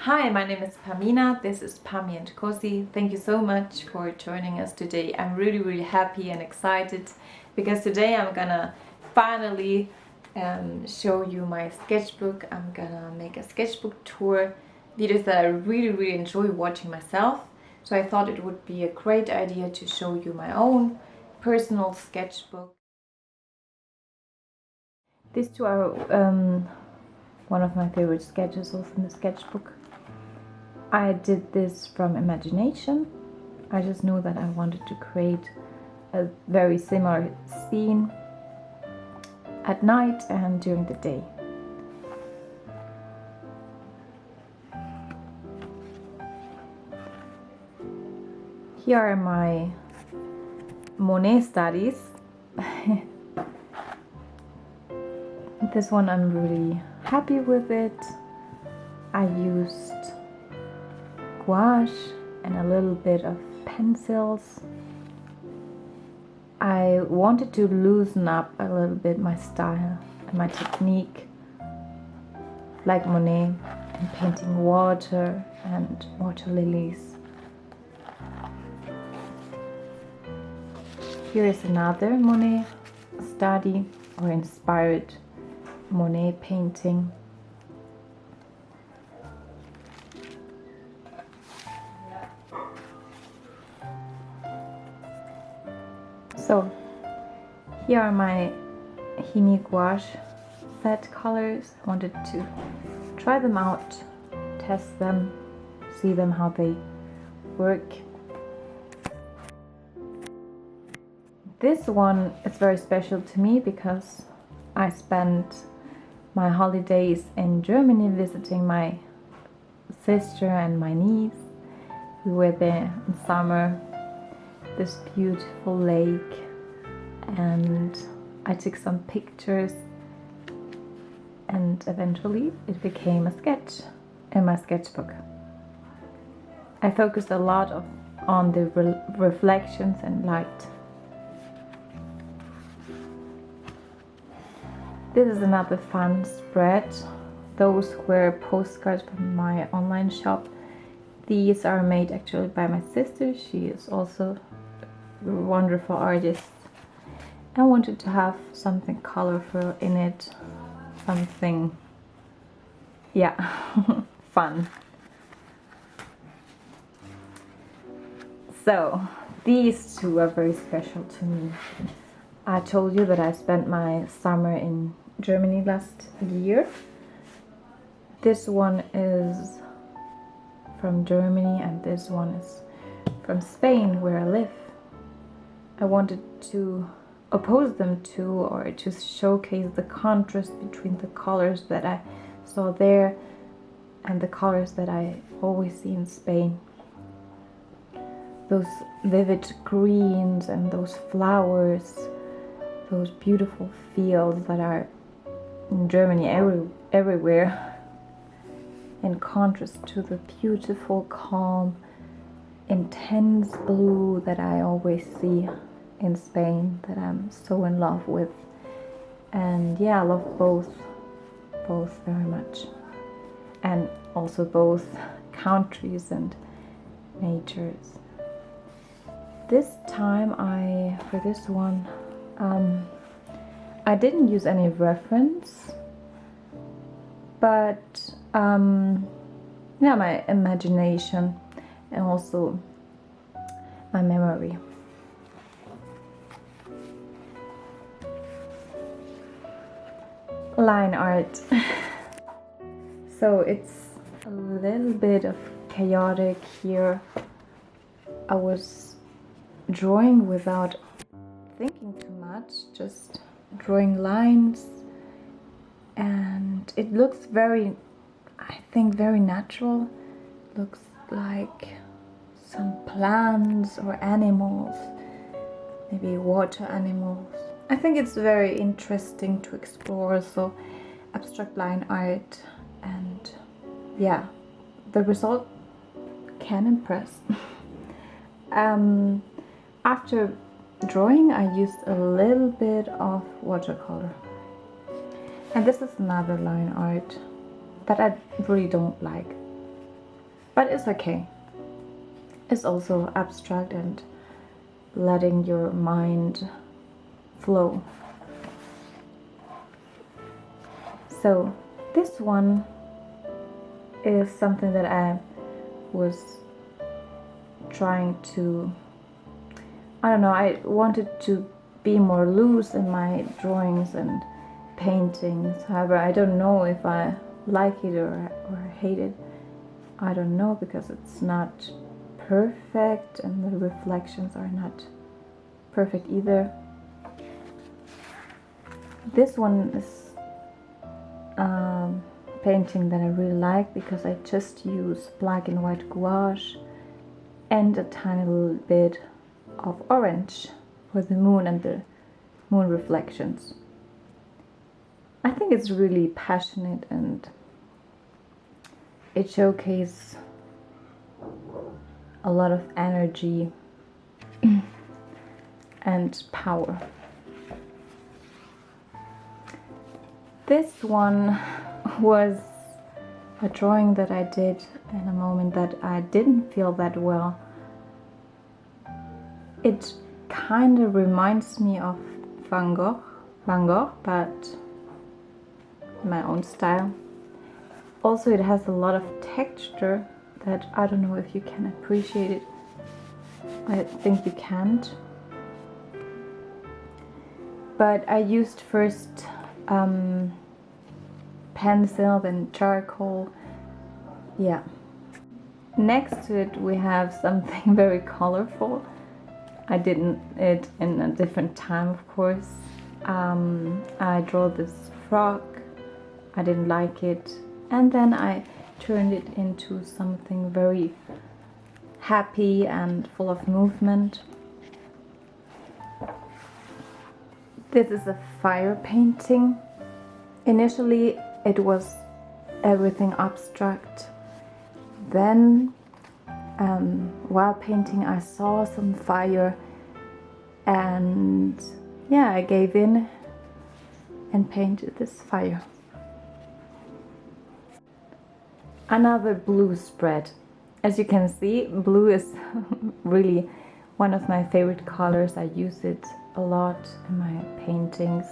Hi, my name is Pamina. This is Pami and Cozy. Thank you so much for joining us today. I'm really happy and excited because today I'm gonna finally show you my sketchbook. I'm gonna make a sketchbook tour, videos that I really enjoy watching myself. So I thought it would be a great idea to show you my own personal sketchbook. These two are one of my favorite sketches also in the sketchbook. I did this from imagination. I just knew that I wanted to create a very similar scene at night and during the day. Here are my Monet studies. This one I'm really happy with it. I used gouache and a little bit of pencils. I wanted to loosen up a little bit my style and my technique, like Monet, in painting water and water lilies. Here is another Monet study or inspired Monet painting. So here are my Himi gouache set colors. I wanted to try them out, test them, see them how they work. This one is very special to me because I spent my holidays in Germany visiting my sister and my niece. We were there in summer. This beautiful lake, and I took some pictures, and eventually it became a sketch in my sketchbook. I focused a lot on the reflections and light. This is another fun spread. Those were postcards from my online shop. These are made actually by my sister. She is also wonderful artist. I wanted to have something colorful in it, something, yeah, fun. So these two are very special to me. I told you that I spent my summer in Germany last year. This one is from Germany and this one is from Spain, where I live. I wanted to oppose them to, or to showcase the contrast between the colors that I saw there and the colors that I always see in Spain. Those vivid greens and those flowers, those beautiful fields that are in Germany everywhere, in contrast to the beautiful, calm, intense blue that I always see in Spain, that I'm so in love with. And yeah, I love both very much, and also both countries and natures. This time for this one I didn't use any reference, but yeah, my imagination and also my memory. Line art. So it's a little bit of chaotic here. I was drawing without thinking too much, just drawing lines, and it looks very, I think, very natural. Looks like some plants or animals, maybe water animals. I think it's very interesting to explore also abstract line art, and yeah, the result can impress. After drawing, I used a little bit of watercolor, and this is another line art that I really don't like. but it's okay. It's also abstract and letting your mind flow. So this one is something that I was trying to, I don't know, I wanted to be more loose in my drawings and paintings. However, I don't know if I like it or hate it. I don't know, because it's not perfect and the reflections are not perfect either. This one is painting that I really like because I just use black and white gouache and a tiny little bit of orange for the moon and the moon reflections. I think it's really passionate and it showcases a lot of energy and power. This one was a drawing that I did in a moment that I didn't feel that well. It kind of reminds me of Van Gogh, but in my own style. Also, it has a lot of texture that I don't know if you can appreciate it. I think you can't. But I used first pencil, then charcoal. Yeah. Next to it we have something very colorful. I did it in a different time, of course. I drew this frog. I didn't like it. And then I turned it into something very happy and full of movement. This is a fire painting. Initially it was everything abstract. Then while painting I saw some fire and yeah, I gave in and painted this fire. Another blue spread. As you can see, blue is really one of my favorite colors. I use it a lot in my paintings.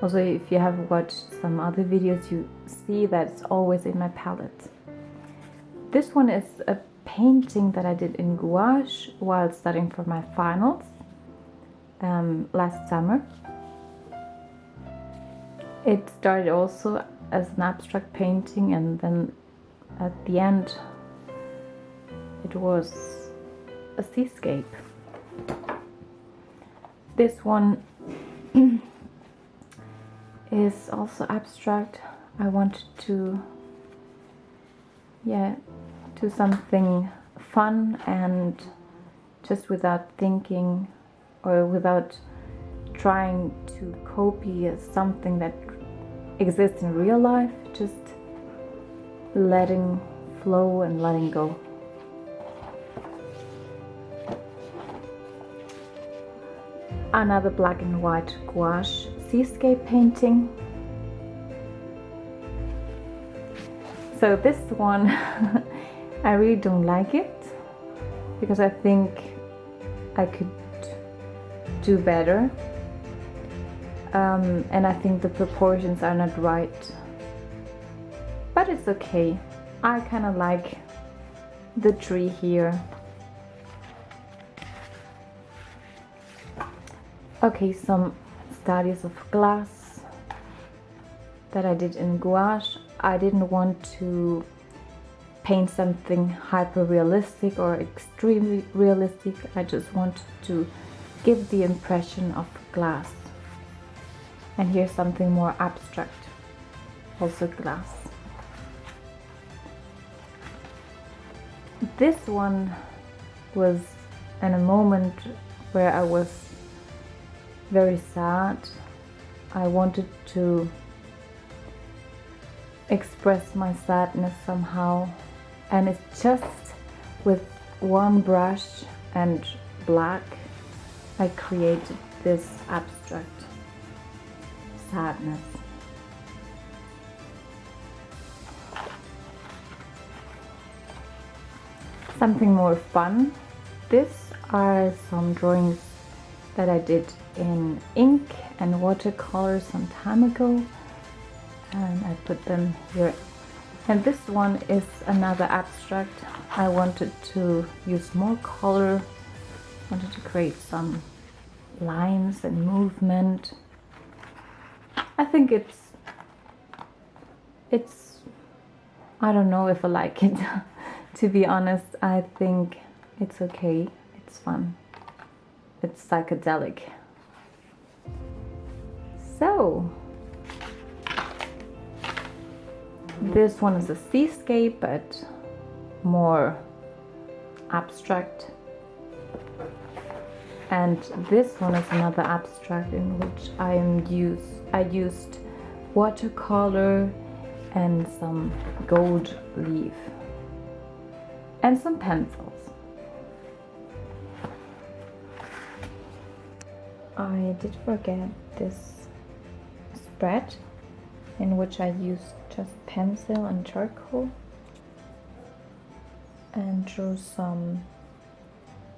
Also, if you have watched some other videos, you see that it's always in my palette. This one is a painting that I did in gouache while studying for my finals last summer. It started also as an abstract painting, and then at the end it was a seascape. This one is also abstract. I wanted to do something fun and just without thinking or without trying to copy something that exists in real life, just letting flow and letting go. Another black and white gouache seascape painting. So this one I really don't like it because I think I could do better, and I think the proportions are not right, but it's okay. I kind of like the tree here. Okay, some studies of glass that I did in gouache. I didn't want to paint something hyper realistic or extremely realistic. I just wanted to give the impression of glass. And here's something more abstract, also glass. This one was in a moment where I was very sad. I wanted to express my sadness somehow, and it's just with one brush and black I created this abstract sadness. something more fun. These are some drawings that I did in ink and watercolor some time ago, and I put them here. And this one is another abstract. I wanted to use more color, wanted to create some lines and movement. I think it's I don't know if I like it. To be honest, I think it's okay. It's fun. It's psychedelic. So this one is a seascape, but more abstract. And this one is another abstract in which I used watercolor and some gold leaf and some pencils. I did forget this spread in which I used just pencil and charcoal and drew some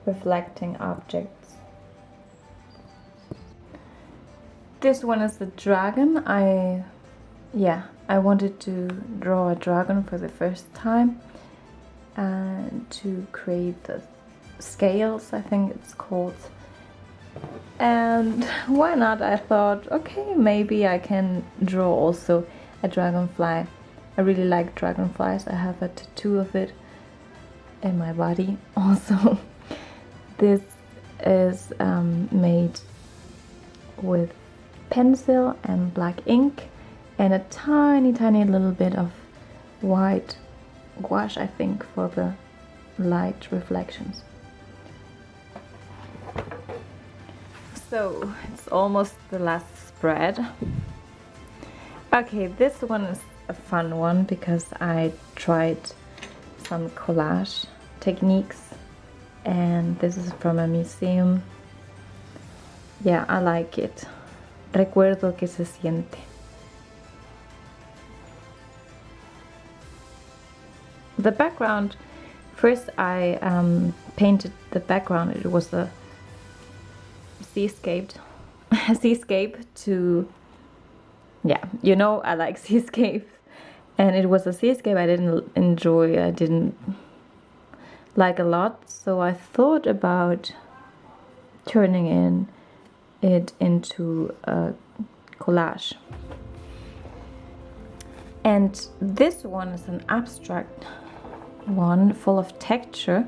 reflecting objects. This one is the dragon. I wanted to draw a dragon for the first time and to create the scales, I think it's called. And why not? I thought, okay, maybe I can draw also a dragonfly. I really like dragonflies. I have a tattoo of it in my body also. This is made with pencil and black ink and a tiny little bit of white gouache, I think, for the light reflections. So it's almost the last spread. Okay, this one is a fun one because I tried some collage techniques, and this is from a museum. Yeah, I like it. Recuerdo que se siente. The background, first I painted the background. It was a seascape to, yeah, you know, I like seascapes, and it was a seascape I didn't like a lot, so I thought about turning it into a collage. And this one is an abstract one full of texture.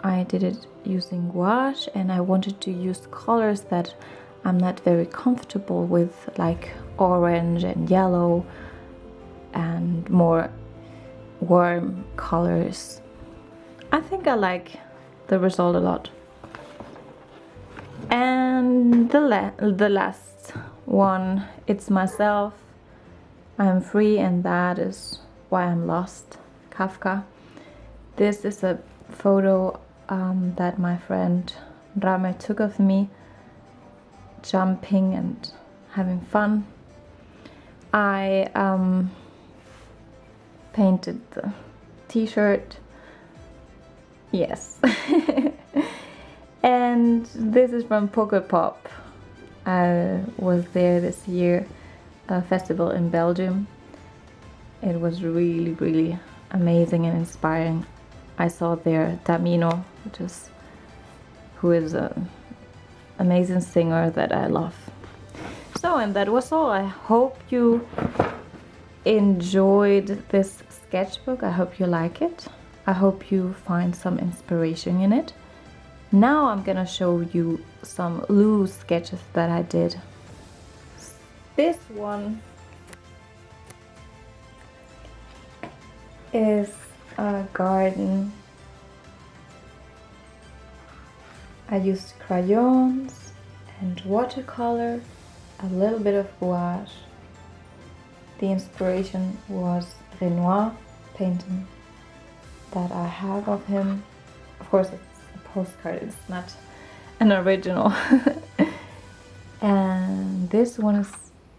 I did it using gouache, and I wanted to use colors that I'm not very comfortable with, like orange and yellow and more warm colors. I think I like the result a lot. And the last one, it's myself. I'm free, and that is why I'm lost. Kafka. This is a photo that my friend Rame took of me jumping and having fun. I painted the t-shirt. Yes. And this is from Poképop. I was there this year, a festival in Belgium. It was really amazing and inspiring. I saw there Tamino, who is an amazing singer that I love. So, and that was all. I hope you enjoyed this sketchbook. I hope you like it. I hope you find some inspiration in it. Now I'm gonna show you some loose sketches that I did. This one is a garden. I used crayons and watercolor, a little bit of gouache. The inspiration was Renoir painting that I have of him. Of course, it's a postcard, it's not an original. And this one is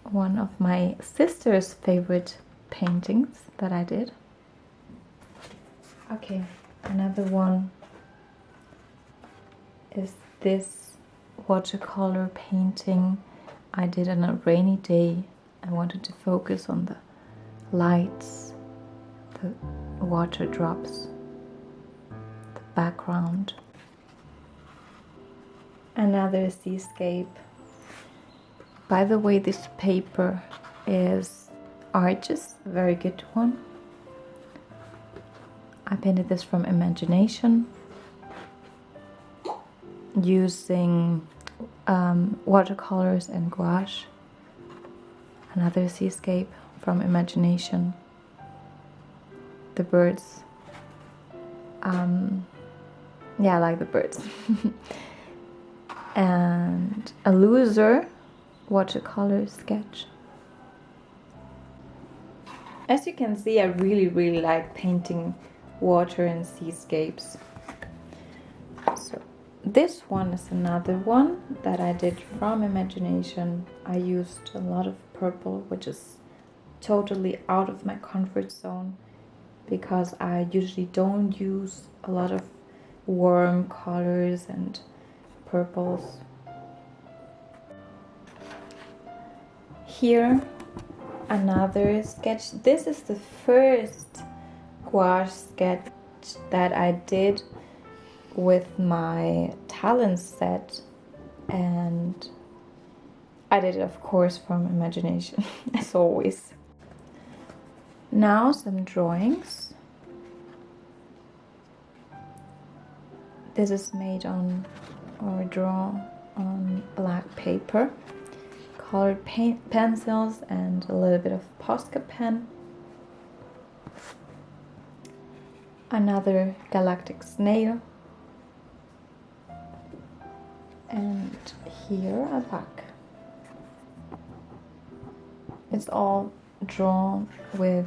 one of my sister's favorite paintings that I did. Okay, Another one is this watercolor painting I did on a rainy day. I wanted to focus on the lights, the water drops, the background. Another seascape. By the way, this paper is Arches, a very good one. I painted this from imagination using watercolors and gouache. Another seascape from imagination. The birds. Yeah, I like the birds. And a loser watercolor sketch. As you can see, I really like painting water and seascapes. So this one is another one that I did from imagination. I used a lot of purple, which is totally out of my comfort zone because I usually don't use a lot of warm colors and purples. Here another sketch. This is the first gouache sketch that I did with my talent set, and I did it of course from imagination as always. Now some drawings. This is made on or drawn on black paper, colored pencils and a little bit of Posca pen. Another galactic snail, and here a bug. It's all drawn with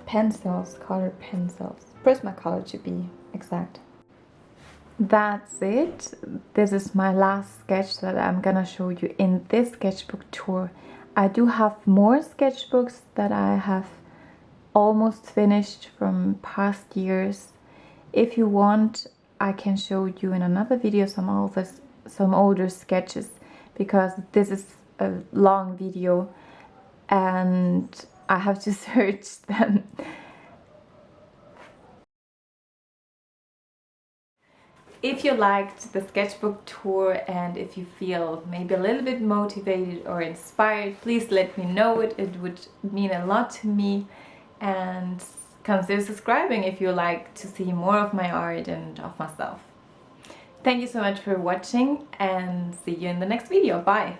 pencils, colored pencils, Prismacolor to be exact. That's it. This is my last sketch that I'm gonna show you in this sketchbook tour. I do have more sketchbooks that I have almost finished from past years. If you want, I can show you in another video some older sketches, because this is a long video and I have to search them. If you liked the sketchbook tour and if you feel maybe a little bit motivated or inspired, please let me know it. It would mean a lot to me, and consider subscribing if you like to see more of my art and of myself. Thank you so much for watching, and see you in the next video. Bye!